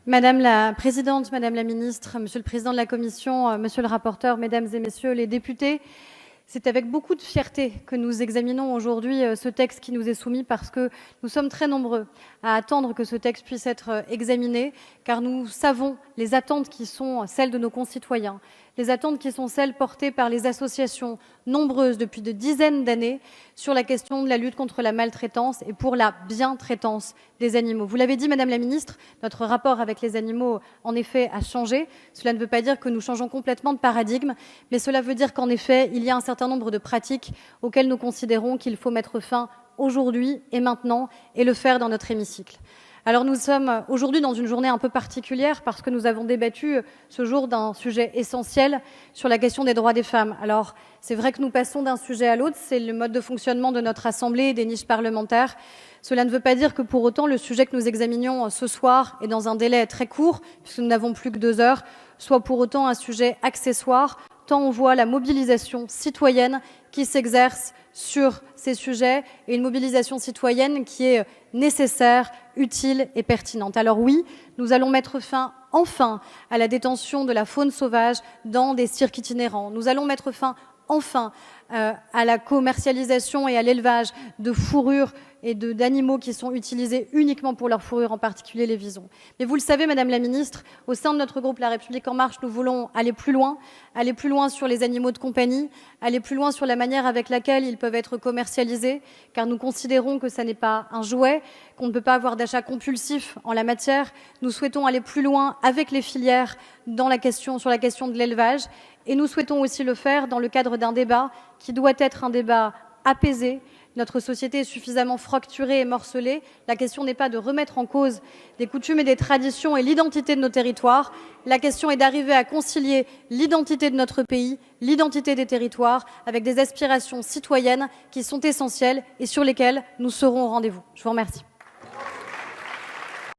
Madame la Présidente, Madame la Ministre, Monsieur le Président de la Commission, Monsieur le rapporteur, Mesdames et Messieurs les députés, c'est avec beaucoup de fierté que nous examinons aujourd'hui ce texte qui nous est soumis parce que nous sommes très nombreux à attendre que ce texte puisse être examiné car nous savons les attentes qui sont celles de nos concitoyens, les attentes qui sont celles portées par les associations nombreuses depuis de dizaines d'années sur la question de la lutte contre la maltraitance et pour la bientraitance des animaux. Vous l'avez dit, Madame la Ministre, notre rapport avec les animaux, en effet, a changé. Cela ne veut pas dire que nous changeons complètement de paradigme, mais cela veut dire qu'en effet, il y a un certain nombre de pratiques auxquelles nous considérons qu'il faut mettre fin aujourd'hui et maintenant et le faire dans notre hémicycle. Alors nous sommes aujourd'hui dans une journée un peu particulière parce que nous avons débattu ce jour d'un sujet essentiel sur la question des droits des femmes. Alors c'est vrai que nous passons d'un sujet à l'autre, c'est le mode de fonctionnement de notre Assemblée et des niches parlementaires. Cela ne veut pas dire que pour autant le sujet que nous examinions ce soir et dans un délai très court, puisque nous n'avons plus que 2 heures, soit pour autant un sujet accessoire, tant on voit la mobilisation citoyenne qui s'exerce sur ces sujets et une mobilisation citoyenne qui est nécessaire, utile et pertinente. Alors oui, nous allons mettre fin enfin à la détention de la faune sauvage dans des cirques itinérants. Nous allons mettre fin enfin à la commercialisation et à l'élevage de fourrures et d'animaux qui sont utilisés uniquement pour leur fourrure, en particulier les visons. Mais vous le savez, Madame la Ministre, au sein de notre groupe La République En Marche, nous voulons aller plus loin sur les animaux de compagnie, aller plus loin sur la manière avec laquelle ils peuvent être commercialisés, car nous considérons que ça n'est pas un jouet, qu'on ne peut pas avoir d'achat compulsif en la matière. Nous souhaitons aller plus loin avec les filières sur la question de l'élevage, et nous souhaitons aussi le faire dans le cadre d'un débat qui doit être un débat apaisé. Notre société est suffisamment fracturée et morcelée. La question n'est pas de remettre en cause des coutumes et des traditions et l'identité de nos territoires. La question est d'arriver à concilier l'identité de notre pays, l'identité des territoires, avec des aspirations citoyennes qui sont essentielles et sur lesquelles nous serons au rendez-vous. Je vous remercie.